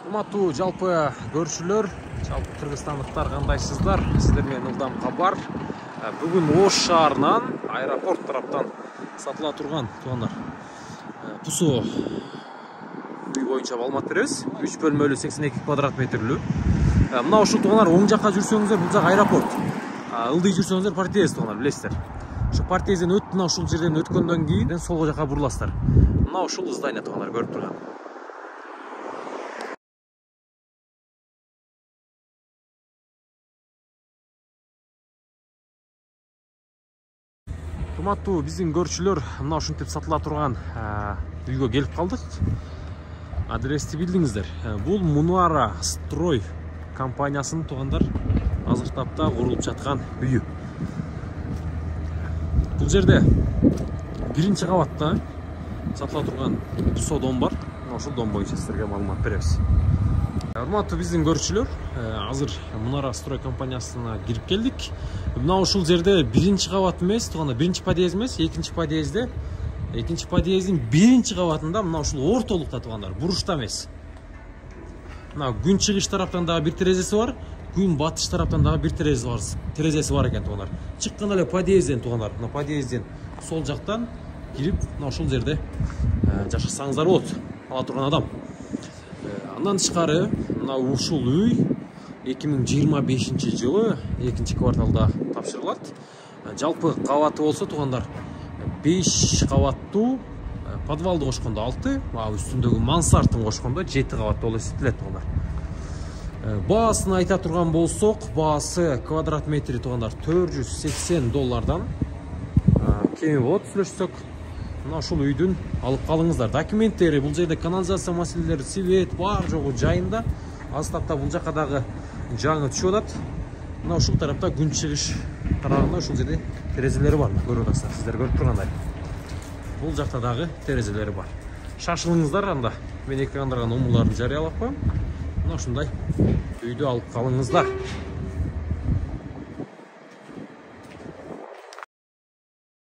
Урматтуу жалпы көрүүчүлөр, жалпы кыргызстандыктар кандайсыздар? Сиздер менен Ылдам кабар. Бүгүн Ош шаарынан аэропорт тараптан сатыла турган туугандар Пусо үй боюнча маалымат беребиз. 3 бөлмөлүү 82 квадрат метрлүү. Мына ушул туугандар оң жакка жүрсөңүздөр бул жак аэропорт. Ылдый жүрсөңүздөр партиез туугандар, билесиздер. Ошо партиезден өтүп, мына ушул жерден өткөндөн кийин сол жака буруласыздар. Мына ушул здание туугандар көрүп турган. Урматтуу биздин көрүүчүлөр, мына ушинтип сатыла турган үйгө келип калдык. Адрести билдиңиздер. Бул Мунара Строй компаниясынын туугандар азыр тапта курулуп жаткан үйү. Бул жерде биринчи кабатта сатыла турган Пусо дом бар. Ошол дом боюнча сиздерге маалымат беребиз. Урматтуу биздин көрүүчүлөр, азыр Мунара Строй компаниясына кирип келдик. Мына ушул жерде биринчи кабат эмес, тууганда биринчи подъезд эмес, экинчи подъездин биринчи кабатында мына ушул ортолукта туугандар, бурушта эмес. Мына күн чыгыш тараптан дагы бир терезеси бар, күн батыш тараптан дагы бир терезеси бар экен туугандар. Чыккан эле подъезден туугандар, мына подъезден сол жактан кирип, мына ушул жерде жашасаңыздар болот. Ала турган адам. Андан тышкары, мына ушул үй 2025 жылы 2-кварталда тапшырылат. Жалпы кабаты болсо туугандар 5 кабаттуу, подвалды кошкондо 6, үстүндөгү мансардын кошкондо 7 кабат болуп эсептелет туугандар. Баасын айта турган болсок, баасы квадрат метри туугандар $480. Кеми болот сүйлөшсөк. Мына ушул үйдүн алып калыңыздар. Документтери, бул жерде канализация маселелери, свет бар жогу жайында. Азыр тапта бул жака дагы жаңы түшүп атат. Мына ушул тарапта күн чыгыш тарабында ушул жерде терезелери бар. Көрүп атасыздар, сиздер көрүп тургандай. Бул жакта дагы терезелери бар. Шашылыңыздар анда. Мен экрандарга номерларды жарыялап коем. Мына ушундай үйдү алып калыңыздар.